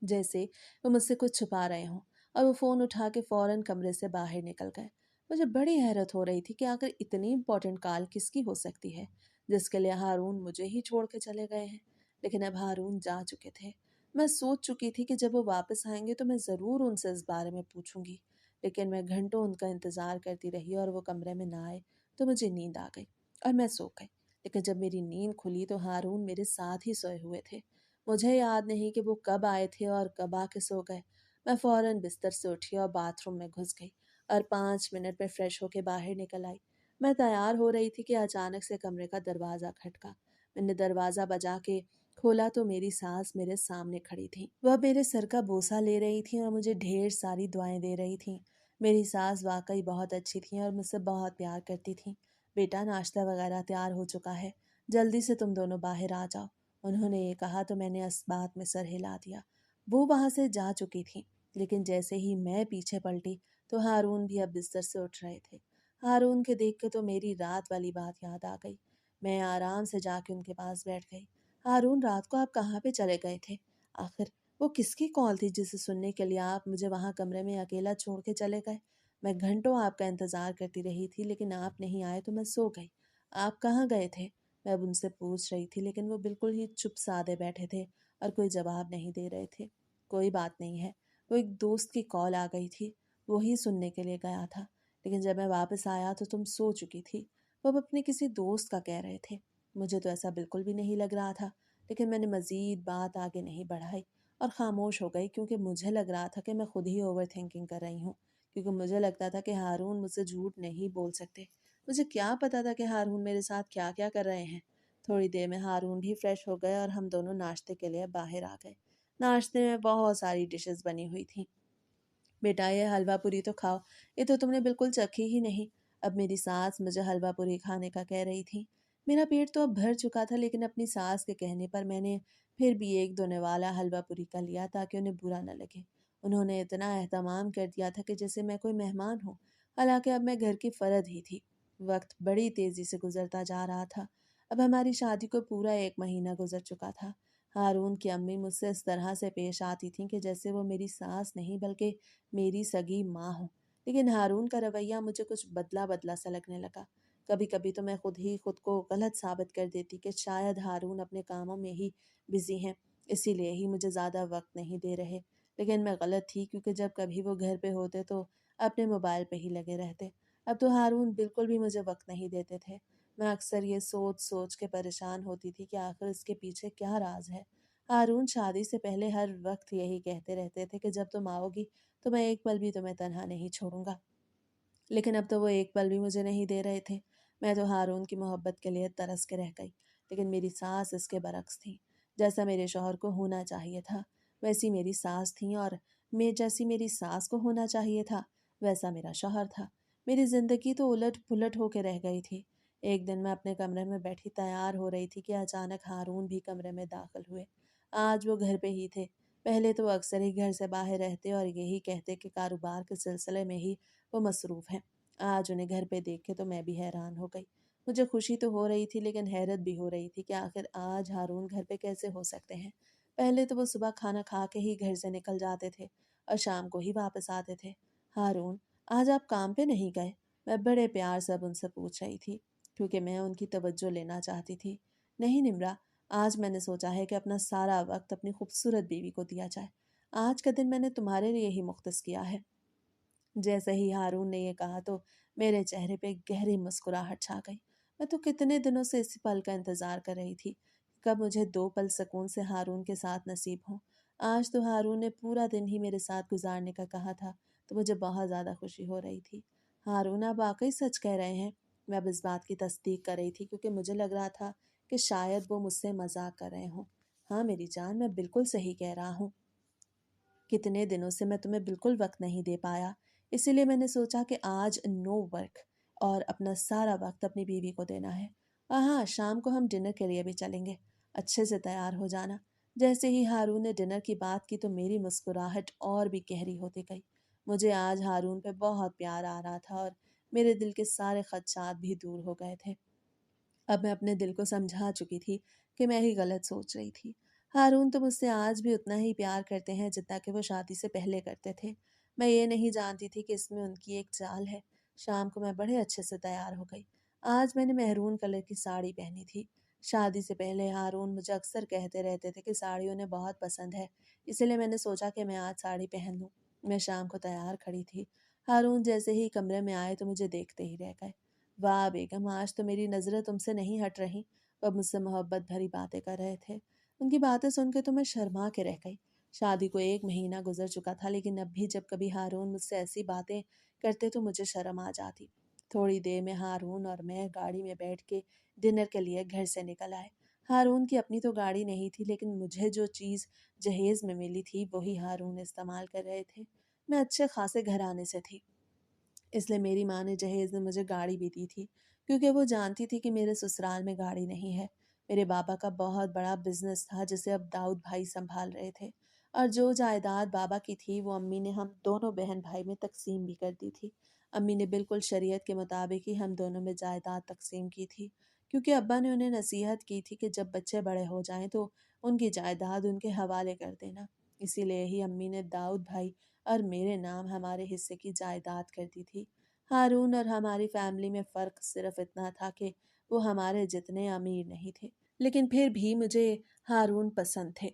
जैसे वो मुझसे कुछ छुपा रहे हों, और वो फ़ोन उठा के फ़ौरन कमरे से बाहर निकल गए। मुझे बड़ी हैरत हो रही थी कि आखिर इतनी इम्पोर्टेंट कॉल किसकी हो सकती है, जिसके लिए हारून मुझे ही छोड़ के चले गए हैं। लेकिन अब हारून जा चुके थे। मैं सोच चुकी थी कि जब वो वापस आएँगे तो मैं ज़रूर उनसे इस बारे में पूछूँगी। लेकिन मैं घंटों उनका इंतज़ार करती रही और वो कमरे में ना आए, तो मुझे नींद आ गई और मैं सो गई। लेकिन जब मेरी नींद खुली तो हारून मेरे साथ ही सोए हुए थे। मुझे याद नहीं कि वो कब आए थे और कब आके सो गए। मैं फ़ौरन बिस्तर से उठी और बाथरूम में घुस गई और 5 मिनट में फ्रेश होके बाहर निकल आई। मैं तैयार हो रही थी कि अचानक से कमरे का दरवाज़ा खटका। मैंने दरवाज़ा बजा के खोला तो मेरी सास मेरे सामने खड़ी थी। वह मेरे सर का बोसा ले रही थी और मुझे ढेर सारी दुआएं दे रही थी। मेरी सास वाकई बहुत अच्छी थी और मुझसे बहुत प्यार करती थी। बेटा, नाश्ता वगैरह तैयार हो चुका है, जल्दी से तुम दोनों बाहर आ जाओ। उन्होंने ये कहा तो मैंने इस बात में सर हिला दिया। वो वहां से जा चुकी थी, लेकिन जैसे ही मैं पीछे पलटी तो हारून भी अब बिस्तर से उठ रहे थे। हारून के देख के तो मेरी रात वाली बात याद आ गई। मैं आराम से जाके उनके पास बैठ गई। हारून, रात को आप कहाँ पे चले गए थे? आखिर वो किसकी कॉल थी जिसे सुनने के लिए आप मुझे वहां कमरे में अकेला छोड़ के चले गए? मैं घंटों आपका इंतजार करती रही थी, लेकिन आप नहीं आए तो मैं सो गई। आप कहाँ गए थे? मैं अब उनसे पूछ रही थी, लेकिन वो बिल्कुल ही चुप साधे बैठे थे और कोई जवाब नहीं दे रहे थे। कोई बात नहीं है, वो एक दोस्त की कॉल आ गई थी, वो ही सुनने के लिए गया था। लेकिन जब मैं वापस आया तो तुम सो चुकी थी। वो अब अपने किसी दोस्त का कह रहे थे। मुझे तो ऐसा बिल्कुल भी नहीं लग रहा था, लेकिन मैंने मज़ीद बात आगे नहीं बढ़ाई और ख़ामोश हो गई, क्योंकि मुझे लग रहा था कि मैं खुद ही ओवर थिंकिंग कर रही हूँ। क्योंकि मुझे लगता था कि हारून मुझसे झूठ नहीं बोल सकते। मुझे क्या पता था कि हारून मेरे साथ क्या क्या कर रहे हैं। थोड़ी देर में हारून भी फ्रेश हो गए और हम दोनों नाश्ते के लिए बाहर आ गए। नाश्ते में बहुत सारी डिशेस बनी हुई थी। बेटा, ये हलवा पूरी तो खाओ, ये तो तुमने बिल्कुल चखी ही नहीं। अब मेरी सास मुझे हलवा पूरी खाने का कह रही थी। मेरा पेट तो अब भर चुका था, लेकिन अपनी सास के कहने पर मैंने फिर भी एक दोने वाला हलवा पूरी का लिया ताकि उन्हें बुरा न लगे। उन्होंने इतना एहतमाम कर दिया था कि जैसे मैं कोई मेहमान हूँ, हालांकि अब मैं घर की फर्द ही थी। वक्त बड़ी तेजी से गुजरता जा रहा था। अब हमारी शादी को पूरा 1 महीना गुजर चुका था। हारून की अम्मी मुझसे इस तरह से पेश आती थीं कि जैसे वो मेरी सास नहीं बल्कि मेरी सगी माँ हो। लेकिन हारून का रवैया मुझे कुछ बदला बदला सा लगने लगा। कभी कभी तो मैं खुद ही खुद को गलत साबित कर देती कि शायद हारून अपने कामों में ही बिजी हैं, इसीलिए ही मुझे ज़्यादा वक्त नहीं दे रहे। लेकिन मैं गलत थी, क्योंकि जब कभी वो घर पे होते तो अपने मोबाइल पे ही लगे रहते। अब तो हारून बिल्कुल भी मुझे वक्त नहीं देते थे। मैं अक्सर ये सोच सोच के परेशान होती थी कि आखिर इसके पीछे क्या राज है। हारून शादी से पहले हर वक्त यही कहते रहते थे कि जब तुम आओगी तो मैं एक पल भी तुम्हें तन्हा नहीं छोड़ूंगा। लेकिन अब तो वो एक पल भी मुझे नहीं दे रहे थे। मैं तो हारून की मोहब्बत के लिए तरस के रह गई। लेकिन मेरी सास इसके बरक्स थी। जैसा मेरे शौहर को होना चाहिए था, वैसी मेरी सास थी, और मैं जैसी मेरी सास को होना चाहिए था, वैसा मेरा शौहर था। मेरी जिंदगी तो उलट पुलट होके रह गई थी। एक दिन मैं अपने कमरे में बैठी तैयार हो रही थी कि अचानक हारून भी कमरे में दाखिल हुए। आज वो घर पे ही थे। पहले तो वो अक्सर ही घर से बाहर रहते और यही कहते कि कारोबार के सिलसिले में ही वो मसरूफ़ हैं। आज उन्हें घर पे देख के तो मैं भी हैरान हो गई। मुझे खुशी तो हो रही थी, लेकिन हैरत भी हो रही थी कि आखिर आज हारून घर पे कैसे हो सकते हैं। पहले तो वो सुबह खाना खा के ही घर से निकल जाते थे और शाम को ही वापस आते थे। हारून, आज आप काम पे नहीं गए? मैं बड़े प्यार से अब उनसे पूछ रही थी, क्योंकि मैं उनकी तवज्जो लेना चाहती थी। नहीं निम्रा, आज मैंने सोचा है कि अपना सारा वक्त अपनी खूबसूरत बीवी को दिया जाए। आज का दिन मैंने तुम्हारे लिए ही मुख्तस किया है। जैसे ही हारून ने ये कहा तो मेरे चेहरे पे गहरी मुस्कुराहट छा गई। मैं तो कितने दिनों से इस पल का इंतजार कर रही थी, कब मुझे 2 पल सुकून से हारून के साथ नसीब हो। आज तो हारून ने पूरा दिन ही मेरे साथ गुजारने का कहा था, तो मुझे बहुत ज़्यादा खुशी हो रही थी। हारून, आप वाकई सच कह रहे हैं? मैं अब इस बात की तस्दीक कर रही थी, क्योंकि मुझे लग रहा था कि शायद वो मुझसे मजाक कर रहे हों। हाँ मेरी जान, मैं बिल्कुल सही कह रहा हूँ। कितने दिनों से मैं तुम्हें बिल्कुल वक्त नहीं दे पाया, इसीलिए मैंने सोचा कि आज नो वर्क और अपना सारा वक्त अपनी बीवी को देना है। और हाँ, शाम को हम डिनर के लिए भी चलेंगे। अच्छे से तैयार हो जाना। जैसे ही हारून ने डिनर की बात की तो मेरी मुस्कुराहट और भी गहरी होती गई। मुझे आज हारून पे बहुत प्यार आ रहा था और मेरे दिल के सारे खदशात भी दूर हो गए थे। अब मैं अपने दिल को समझा चुकी थी कि मैं ही गलत सोच रही थी। हारून तो मुझसे आज भी उतना ही प्यार करते हैं जितना कि वो शादी से पहले करते थे। मैं ये नहीं जानती थी कि इसमें उनकी एक चाल है। शाम को मैं बड़े अच्छे से तैयार हो गई। आज मैंने मेहरून कलर की साड़ी पहनी थी। शादी से पहले हारून मुझे अक्सर कहते रहते थे कि साड़ी उन्हें बहुत पसंद है, इसलिए मैंने सोचा कि मैं आज साड़ी पहन लूँ। मैं शाम को तैयार खड़ी थी। हारून जैसे ही कमरे में आए तो मुझे देखते ही रह गए। वाह बेगम, आज तो मेरी नज़रें तुमसे नहीं हट रही। वह मुझसे मोहब्बत भरी बातें कर रहे थे। उनकी बातें सुन के तो मैं शर्मा के रह गई। शादी को 1 महीना गुजर चुका था, लेकिन अब भी जब कभी हारून मुझसे ऐसी बातें करते तो मुझे शर्म आ जाती। थोड़ी देर में हारून और मैं गाड़ी में बैठ के डिनर के लिए घर से निकल आए। हारून की अपनी तो गाड़ी नहीं थी, लेकिन मुझे जो चीज़ जहेज़ में मिली थी वही हारून इस्तेमाल कर रहे थे। मैं अच्छे खासे घराने से थी, इसलिए मेरी माँ ने जहेज़ में मुझे गाड़ी भी दी थी, क्योंकि वो जानती थी कि मेरे ससुराल में गाड़ी नहीं है। मेरे बाबा का बहुत बड़ा बिजनेस था जिसे अब दाऊद भाई संभाल रहे थे, और जो जायदाद बाबा की थी वो अम्मी ने हम दोनों बहन भाई में तकसीम भी कर दी थी। अम्मी ने बिल्कुल शरीयत के मुताबिक ही हम दोनों में जायदाद तकसीम की थी, क्योंकि अब्बा ने उन्हें नसीहत की थी कि जब बच्चे बड़े हो जाएं तो उनकी जायदाद उनके हवाले कर देना। इसीलिए ही अम्मी ने दाऊद भाई और मेरे नाम हमारे हिस्से की जायदाद कर दी थी। हारून और हमारी फैमिली में फ़र्क सिर्फ इतना था कि वो हमारे जितने अमीर नहीं थे, लेकिन फिर भी मुझे हारून पसंद थे।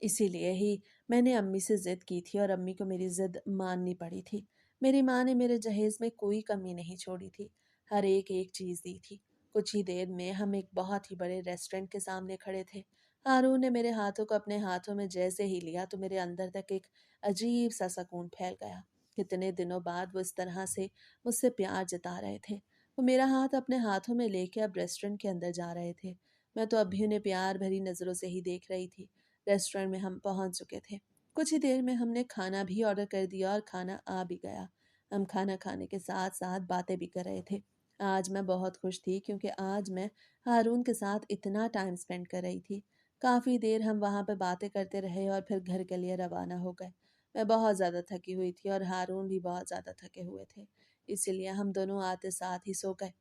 इसीलिए ही मैंने अम्मी से ज़िद की थी और अम्मी को मेरी ज़िद माननी पड़ी थी। मेरी माँ ने मेरे जहेज़ में कोई कमी नहीं छोड़ी थी, हर एक एक चीज़ दी थी। कुछ ही देर में हम एक बहुत ही बड़े रेस्टोरेंट के सामने खड़े थे। हारून ने मेरे हाथों को अपने हाथों में जैसे ही लिया तो मेरे अंदर तक एक अजीब सा सुकून फैल गया। कितने दिनों बाद वो इस तरह से मुझसे प्यार जता रहे थे। वो मेरा हाथ अपने हाथों में लेके अब रेस्टोरेंट के अंदर जा रहे थे। मैं तो अभी उन्हें प्यार भरी नज़रों से ही देख रही थी। रेस्टोरेंट में हम पहुंच चुके थे। कुछ ही देर में हमने खाना भी ऑर्डर कर दिया और खाना आ भी गया। हम खाना खाने के साथ साथ बातें भी कर रहे थे। आज मैं बहुत खुश थी, क्योंकि आज मैं हारून के साथ इतना टाइम स्पेंड कर रही थी। काफ़ी देर हम वहाँ पर बातें करते रहे और फिर घर के लिए रवाना हो गए। मैं बहुत ज़्यादा थकी हुई थी और हारून भी बहुत ज़्यादा थके हुए थे, इसीलिए हम दोनों आते साथ ही सो गए।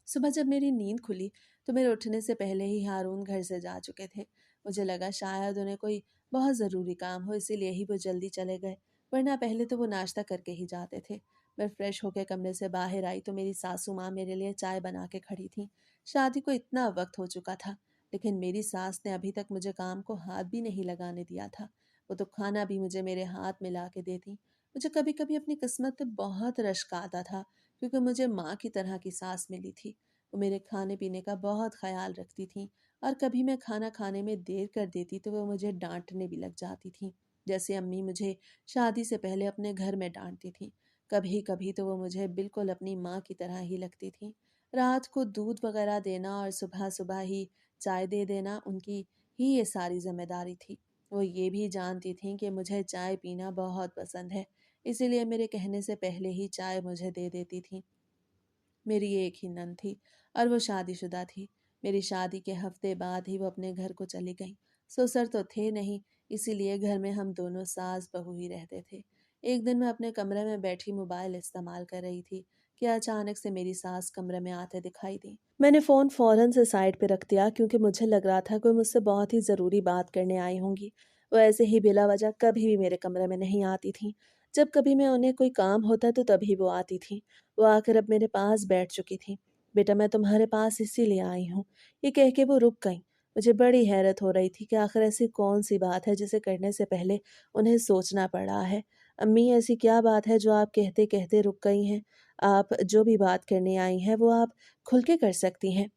सुबह जब मेरी नींद खुली तो मेरे उठने से पहले ही हारून घर से जा चुके थे। मुझे लगा शायद उन्हें कोई बहुत ज़रूरी काम हो, इसीलिए ही वो जल्दी चले गए, वरना पहले तो वो नाश्ता करके ही जाते थे। मैं फ्रेश होकर कमरे से बाहर आई तो मेरी सासू माँ मेरे लिए चाय बना के खड़ी थी। शादी को इतना वक्त हो चुका था, लेकिन मेरी सास ने अभी तक मुझे काम को हाथ भी नहीं लगाने दिया था। वो तो खाना भी मुझे मेरे हाथ में ला के देती। मुझे कभी कभी अपनी किस्मत पे बहुत रश्क आता था, क्योंकि मुझे माँ की तरह की सास मिली थी। वो मेरे खाने पीने का बहुत ख्याल रखती थी, और कभी मैं खाना खाने में देर कर देती तो वो मुझे डांटने भी लग जाती थी, जैसे अम्मी मुझे शादी से पहले अपने घर में डांटती थी। कभी कभी तो वो मुझे बिल्कुल अपनी माँ की तरह ही लगती थी। रात को दूध वगैरह देना और सुबह सुबह ही चाय दे देना उनकी ही ये सारी जिम्मेदारी थी। वो ये भी जानती थी कि मुझे चाय पीना बहुत पसंद है, इसीलिए मेरे कहने से पहले ही चाय मुझे दे देती थी। मेरी एक ही नंद थी और वो शादीशुदा थी। मेरी शादी के हफ्ते बाद ही वो अपने घर को चली गई। ससुर तो थे नहीं, इसीलिए घर में हम दोनों सास बहू ही रहते थे। एक दिन मैं अपने कमरे में बैठी मोबाइल इस्तेमाल कर रही थी कि अचानक से मेरी सास कमरे में आते दिखाई दी। मैंने फ़ोन फ़ौरन से साइड पे रख दिया, क्योंकि मुझे लग रहा था कि वो मुझसे बहुत ही ज़रूरी बात करने आई होंगी। वो ऐसे ही बिला वजह कभी भी मेरे कमरे में नहीं आती थी। जब कभी मैं उन्हें कोई काम होता तो तभी वो आती थी। वो आकर अब मेरे पास बैठ चुकी थी। बेटा, मैं तुम्हारे पास इसीलिए आई हूँ। ये कह के वो रुक गई। मुझे बड़ी हैरत हो रही थी कि आखिर ऐसी कौन सी बात है जिसे करने से पहले उन्हें सोचना पड़ रहा है। अम्मी, ऐसी क्या बात है जो आप कहते कहते रुक गई हैं? आप जो भी बात करने आई हैं वो आप खुल के कर सकती हैं।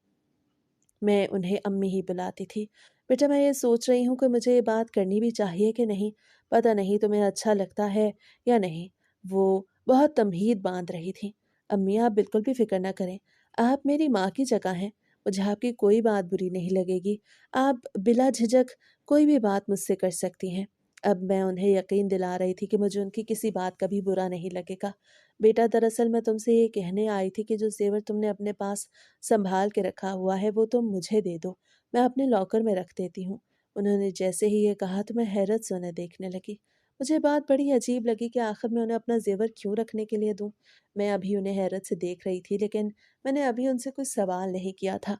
मैं उन्हें अम्मी ही बुलाती थी। बेटा, मैं ये सोच रही हूँ कि मुझे ये बात करनी भी चाहिए कि नहीं। पता नहीं तुम्हें अच्छा लगता है या नहीं। वो बहुत तमहीद बांध रही थी। अम्मी, आप बिल्कुल भी फिक्र ना करें। आप मेरी माँ की जगह हैं। मुझे आपकी कोई बात बुरी नहीं लगेगी। आप बिला झिझक कोई भी बात मुझसे कर सकती हैं। अब मैं उन्हें यकीन दिला रही थी कि मुझे उनकी किसी बात का भी बुरा नहीं लगेगा। बेटा, दरअसल मैं तुमसे ये कहने आई थी कि जो जेवर तुमने अपने पास संभाल के रखा हुआ है वो तुम मुझे दे दो, मैं अपने लॉकर में रख देती हूँ। उन्होंने जैसे ही ये कहा तो मैं हैरत से उन्हें देखने लगी। मुझे ये बात बड़ी अजीब लगी कि आखिर मैं उन्हें अपना ज़ेवर क्यों रखने के लिए दूँ? मैं अभी उन्हें हैरत से देख रही थी, लेकिन मैंने अभी उनसे कोई सवाल नहीं किया था।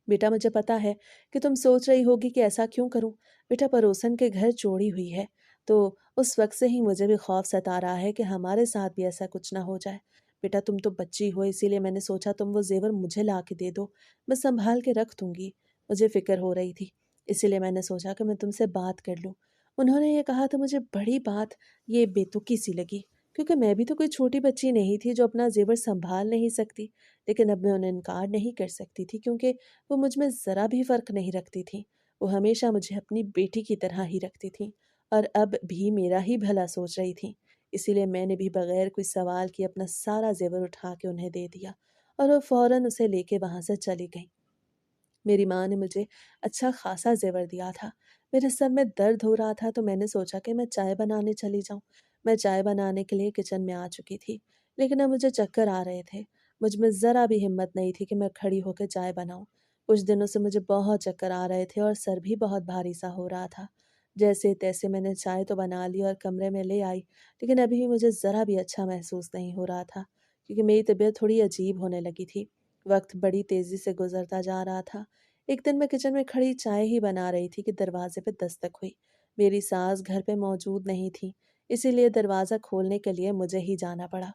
बेटा, मुझे पता है कि तुम सोच रही होगी कि ऐसा क्यों करूं। बेटा, पड़ोसन के घर चोरी हुई है, तो उस वक्त से ही मुझे भी खौफ सता रहा है कि हमारे साथ भी ऐसा कुछ ना हो जाए। बेटा, तुम तो बच्ची हो, इसीलिए मैंने सोचा तुम वो जेवर मुझे ला के दे दो, मैं संभाल के रख दूंगी। मुझे फिक्र हो रही थी, इसीलिए मैंने सोचा कि मैं तुमसे बात कर लूं। उन्होंने ये कहा तो मुझे बड़ी बात ये बेतुकी सी लगी, क्योंकि मैं भी तो कोई छोटी बच्ची नहीं थी जो अपना जेवर संभाल नहीं सकती। लेकिन अब मैं उन्हें इनकार नहीं कर सकती थी, क्योंकि वो मुझ में ज़रा भी फ़र्क नहीं रखती थीं। वो हमेशा मुझे अपनी बेटी की तरह ही रखती थीं, और अब भी मेरा ही भला सोच रही थीं। इसीलिए मैंने भी बग़ैर कोई सवाल किए अपना सारा ज़ेवर उठा के उन्हें दे दिया, और वो फ़ौरन उसे लेके वहाँ से चली गईं। मेरी माँ ने मुझे अच्छा खासा ज़ेवर दिया था। मेरे सर में दर्द हो रहा था, तो मैंने सोचा कि मैं चाय बनाने चली जाऊँ। मैं चाय बनाने के लिए किचन में आ चुकी थी, लेकिन अब मुझे चक्कर आ रहे थे। मुझ में ज़रा भी हिम्मत नहीं थी कि मैं खड़ी होकर चाय बनाऊँ। कुछ दिनों से मुझे बहुत चक्कर आ रहे थे और सर भी बहुत भारी-सा हो रहा था। जैसे-तैसे मैंने चाय तो बना ली और कमरे में ले आई, लेकिन अभी भी मुझे ज़रा भी अच्छा महसूस नहीं हो रहा था, क्योंकि मेरी तबीयत थोड़ी अजीब होने लगी थी। वक़्त बड़ी तेज़ी से गुज़रता जा रहा था। एक दिन मैं किचन में खड़ी चाय ही बना रही थी कि दरवाजे पे दस्तक हुई। मेरी सास घर पे मौजूद नहीं थी, इसीलिए दरवाज़ा खोलने के लिए मुझे ही जाना पड़ा।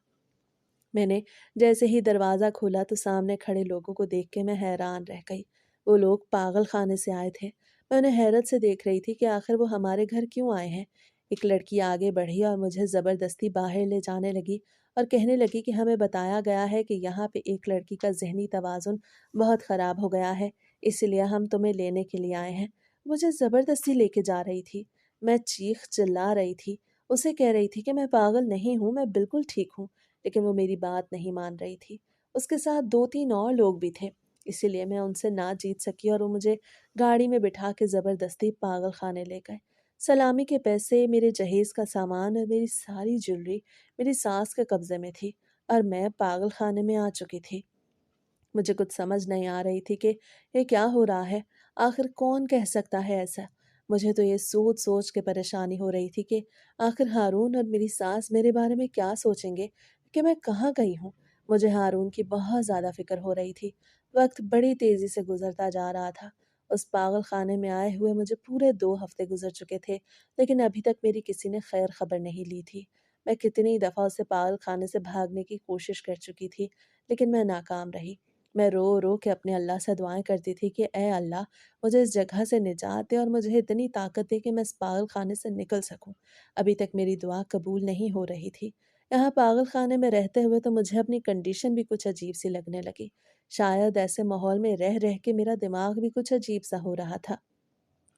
मैंने जैसे ही दरवाज़ा खोला तो सामने खड़े लोगों को देख के मैं हैरान रह गई। वो लोग पागल खाने से आए थे। मैं उन्हें हैरत से देख रही थी कि आखिर वो हमारे घर क्यों आए हैं। एक लड़की आगे बढ़ी और मुझे ज़बरदस्ती बाहर ले जाने लगी, और कहने लगी कि हमें बताया गया है कि यहाँ पे एक लड़की का ज़हनी तवाज़ुन बहुत ख़राब हो गया है, इसलिए हम तुम्हें लेने के लिए आए हैं। मुझे ज़बरदस्ती लेके जा रही थी। मैं चीख चिल्ला रही थी। उसे कह रही थी कि मैं पागल नहीं हूँ, मैं बिल्कुल ठीक हूँ। लेकिन वो मेरी बात नहीं मान रही थी। उसके साथ 2-3 और लोग भी थे, इसीलिए मैं उनसे ना जीत सकी और वो मुझे गाड़ी में बिठा के ज़बरदस्ती पागल खाने ले गए। सलामी के पैसे, मेरे जहेज़ का सामान और मेरी सारी ज्वेलरी मेरी सास के कब्ज़े में थी, और मैं पागल खाने में आ चुकी थी। मुझे कुछ समझ नहीं आ रही थी कि ये क्या हो रहा है? आखिर कौन कह सकता है ऐसा? मुझे तो ये सोच-सोच के परेशानी हो रही थी कि आखिर हारून और मेरी सास मेरे बारे में क्या सोचेंगे कि मैं कहाँ गई हूँ? मुझे हारून की बहुत ज़्यादा फ़िक्र हो रही थी। वक़्त बड़ी तेज़ी से गुज़रता जा रहा था। उस पागल खाने में आए हुए मुझे पूरे 2 हफ़्ते गुज़र चुके थे, लेकिन अभी तक मेरी किसी ने ख़ैर ख़बर नहीं ली थी। मैं कितनी दफ़ा उस पागल खाने से भागने की कोशिश कर चुकी थी, लेकिन मैं नाकाम रही। मैं रो-रो के अपने अल्लाह से दुआएँ करती थी कि ऐ अल्लाह, मुझे इस जगह से निजात दे और मुझे इतनी ताकत दे कि मैं इस पागल खाने से निकल सकूँ। अभी तक मेरी दुआ कबूल नहीं हो रही थी। यहाँ पागल खाने में रहते हुए तो मुझे अपनी कंडीशन भी कुछ अजीब-सी लगने लगी। शायद ऐसे माहौल में रह-रह के मेरा दिमाग भी कुछ अजीब-सा हो रहा था।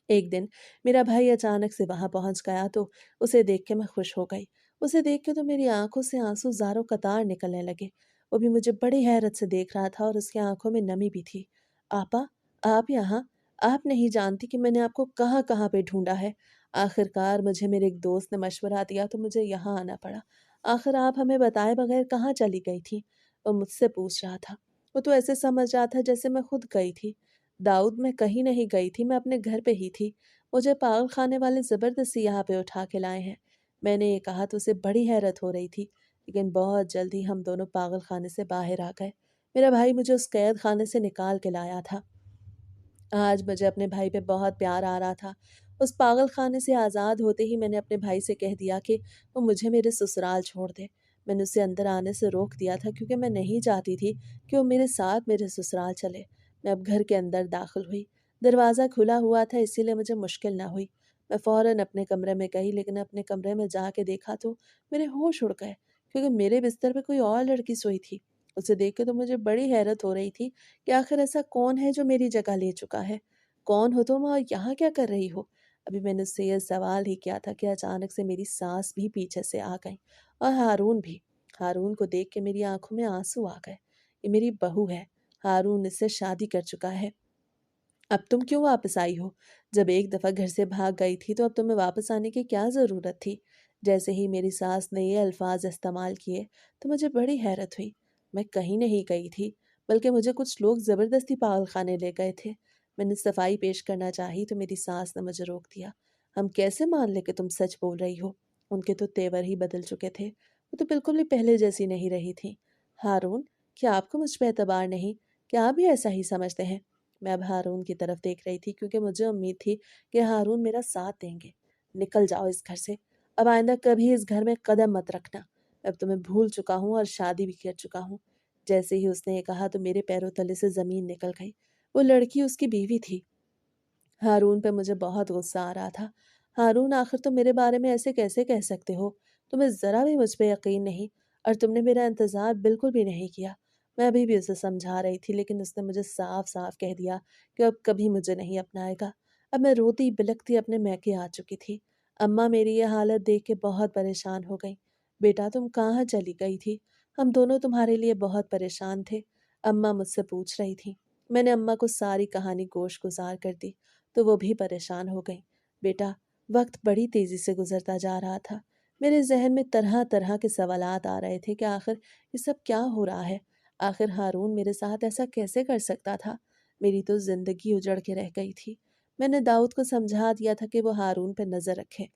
एक दिन मेरा भाई अचानक से वहां पहुंच गया, तो उसे देख के मैं खुश हो गई। उसे देख के तो मेरी आंखों से आंसू ज़ारों कतार निकलने लगे। वो भी मुझे बड़ी हैरत से देख रहा था और उसकी आंखों में नमी भी थी। आपा, आप यहाँ? आप नहीं जानती कि मैंने आपको कहाँ कहाँ पे ढूंढा है। आखिरकार मुझे मेरे एक दोस्त ने मशवरा दिया तो मुझे यहाँ आना पड़ा। आखिर आप हमें बताए बगैर कहाँ चली गई थी? वो मुझसे पूछ रहा था। वो तो ऐसे समझ रहा था जैसे मैं खुद गई थी। दाऊद, मैं कहीं नहीं गई थी, मैं अपने घर पे ही थी। मुझे पागल खाने वाले ज़बरदस्ती यहाँ पे उठा के लाए हैं। मैंने ये कहा तो उसे बड़ी हैरत हो रही थी, लेकिन बहुत जल्द ही हम दोनों पागल खाने से बाहर आ गए। मेरा भाई मुझे उस कैद खाने से निकाल के लाया था। आज मुझे अपने भाई पे बहुत प्यार आ रहा था। उस पागल खाने से आज़ाद होते ही मैंने अपने भाई से कह दिया कि वो मुझे मेरे ससुराल छोड़ दे। मैंने उसे अंदर आने से रोक दिया था, क्योंकि मैं नहीं चाहती थी कि वो मेरे साथ मेरे ससुराल चले। मैं अब घर के अंदर दाखिल हुई। दरवाज़ा खुला हुआ था, इसीलिए मुझे मुश्किल ना हुई। मैं फ़ौरन अपने कमरे में गई, लेकिन अपने कमरे में जाके देखा तो मेरे होश उड़ गए, क्योंकि मेरे बिस्तर पे कोई और लड़की सोई थी। उसे देख के तो मुझे बड़ी हैरत हो रही थी कि आखिर ऐसा कौन है जो मेरी जगह ले चुका है? कौन हो तुम और यहाँ क्या कर रही हो? अभी मैंने उससे ये सवाल ही किया था कि अचानक से मेरी सास भी पीछे से आ गई, और हारून भी। हारून को देख के मेरी आंखों में आंसू आ गए। ये मेरी बहू है। हारून इससे शादी कर चुका है। अब तुम क्यों वापस आई हो? जब एक दफ़ा घर से भाग गई थी, तो अब तुम्हें वापस आने की क्या ज़रूरत थी? जैसे ही मेरी सास ने ये अल्फाज इस्तेमाल किए, तो मुझे बड़ी हैरत हुई। मैं कहीं नहीं गई थी, बल्कि मुझे कुछ लोग ज़बरदस्ती पागल खाने ले गए थे। मैंने सफाई पेश करना चाही तो मेरी सास ने मुझे रोक दिया। हम कैसे मान लें कि तुम सच बोल रही हो? उनके तो तेवर ही बदल चुके थे। वो तो बिल्कुल भी पहले जैसी नहीं रही थी। हारून, क्या आपको मुझ पे एतबार नहीं? क्या आप भी ऐसा ही समझते हैं? मैं अब हारून की तरफ देख रही थी क्योंकि मुझे उम्मीद थी कि हारून मेरा साथ देंगे। निकल जाओ इस घर से। अब आइंदा कभी इस घर में कदम मत रखना। मैं अब तुम्हें भूल चुका हूँ और शादी भी कर चुका हूँ। जैसे ही उसने ये कहा तो मेरे पैरों तले से ज़मीन निकल गई। वो लड़की उसकी बीवी थी। हारून पे मुझे बहुत गुस्सा आ रहा था। हारून, आखिर तुम मेरे बारे में ऐसे कैसे कह सकते हो? तुम्हें ज़रा भी मुझ पे यकीन नहीं और तुमने मेरा इंतज़ार बिल्कुल भी नहीं किया। मैं अभी भी उसे समझा रही थी लेकिन उसने मुझे साफ साफ कह दिया कि अब कभी मुझे नहीं अपनाएगा। अब मैं रोती बिलखती अपने मैके आ चुकी थी। अम्मा मेरी ये हालत देख के बहुत परेशान हो गई। बेटा, तुम कहाँ चली गई थी? हम दोनों तुम्हारे लिए बहुत परेशान थे। अम्मा मुझसे पूछ रही थी। मैंने अम्मा को सारी कहानी गोश गुजार कर दी तो वो भी परेशान हो गई। बेटा, वक्त बड़ी तेजी से गुजरता जा रहा था। मेरे जहन में तरह तरह के सवालात आ रहे थे कि आखिर ये सब क्या हो रहा है? आखिर हारून मेरे साथ ऐसा कैसे कर सकता था? मेरी तो जिंदगी उजड़ के रह गई थी। मैंने दाऊद को समझा दिया था कि वो हारून पर नजर रखे।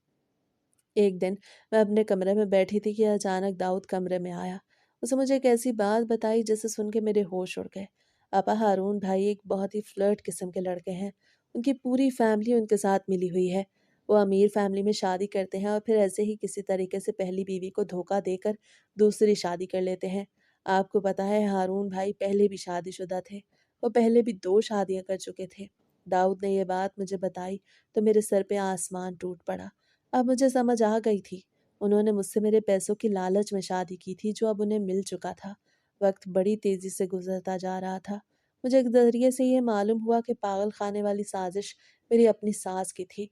एक दिन मैं अपने कमरे में बैठी थी कि अचानक दाऊद कमरे में आया। उसने मुझे एक ऐसी बात बताई जिसे सुन के मेरे होश उड़ गए। पापा, हारून भाई एक बहुत ही फ्लर्ट किस्म के लड़के हैं। उनकी पूरी फैमिली उनके साथ मिली हुई है। वो अमीर फैमिली में शादी करते हैं और फिर ऐसे ही किसी तरीके से पहली बीवी को धोखा देकर दूसरी शादी कर लेते हैं। आपको पता है, हारून भाई पहले भी शादीशुदा थे। वो पहले भी 2 शादियां कर चुके थे। दाऊद ने यह बात मुझे बताई तो मेरे सर पे आसमान टूट पड़ा। अब मुझे समझ आ गई थी। उन्होंने मुझसे मेरे पैसों की लालच में शादी की थी जो अब उन्हें मिल चुका था। वक्त बड़ी तेजी से गुजरता जा रहा था। मुझे एक जरिए से ये मालूम हुआ कि पागल खाने वाली साजिश मेरी अपनी सास की थी।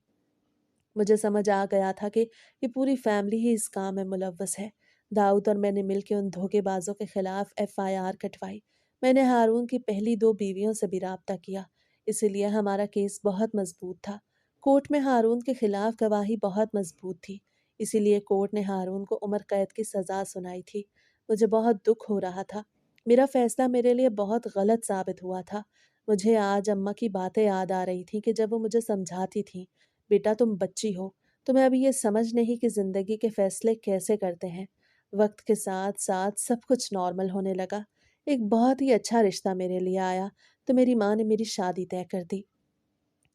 मुझे समझ आ गया था कि ये पूरी फैमिली ही इस काम में मुलव्वस है। दाऊद और मैंने मिलकर उन धोखेबाजों के खिलाफ एफआईआर कटवाई। मैंने हारून की पहली 2 बीवियों से भी राब्ता किया। इसीलिए हमारा केस बहुत मजबूत था। कोर्ट में हारून के खिलाफ गवाही बहुत मजबूत थी। इसीलिए कोर्ट ने हारून को उम्र कैद की सजा सुनाई थी। मुझे बहुत दुख हो रहा था। मेरा फैसला मेरे लिए बहुत गलत साबित हुआ था। मुझे आज अम्मा की बातें याद आ रही थी कि जब वो मुझे समझाती थी, बेटा तुम बच्ची हो, तुम्हें अभी ये समझ नहीं कि जिंदगी के फैसले कैसे करते हैं। वक्त के साथ साथ सब कुछ नॉर्मल होने लगा। एक बहुत ही अच्छा रिश्ता मेरे लिए आया तो मेरी माँ ने मेरी शादी तय कर दी।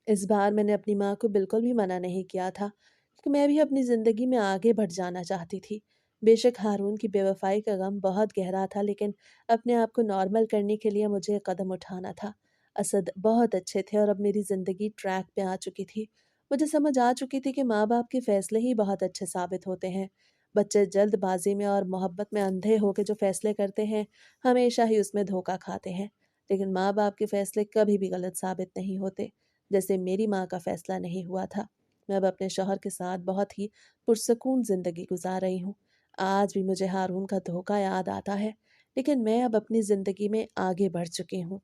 इस बार मैंने अपनी माँ को बिल्कुल भी मना नहीं किया था क्योंकि मैं भी अपनी ज़िंदगी में आगे बढ़ जाना चाहती थी। बेशक हारून की बेवफाई का गम बहुत गहरा था लेकिन अपने आप को नॉर्मल करने के लिए मुझे एक कदम उठाना था। असद बहुत अच्छे थे और अब मेरी ज़िंदगी ट्रैक पे आ चुकी थी। मुझे समझ आ चुकी थी कि माँ बाप के फैसले ही बहुत अच्छे साबित होते हैं। बच्चे जल्दबाजी में और मोहब्बत में अंधे होकर जो फैसले करते हैं, हमेशा ही उसमें धोखा खाते हैं। लेकिन माँ बाप के फैसले कभी भी गलत साबित नहीं होते, जैसे मेरी माँ का फैसला नहीं हुआ था। मैं अब अपने शौहर के साथ बहुत ही पुरसकून ज़िंदगी गुजार रही हूँ। आज भी मुझे हारून का धोखा याद आता है, लेकिन मैं अब अपनी ज़िंदगी में आगे बढ़ चुकी हूँ।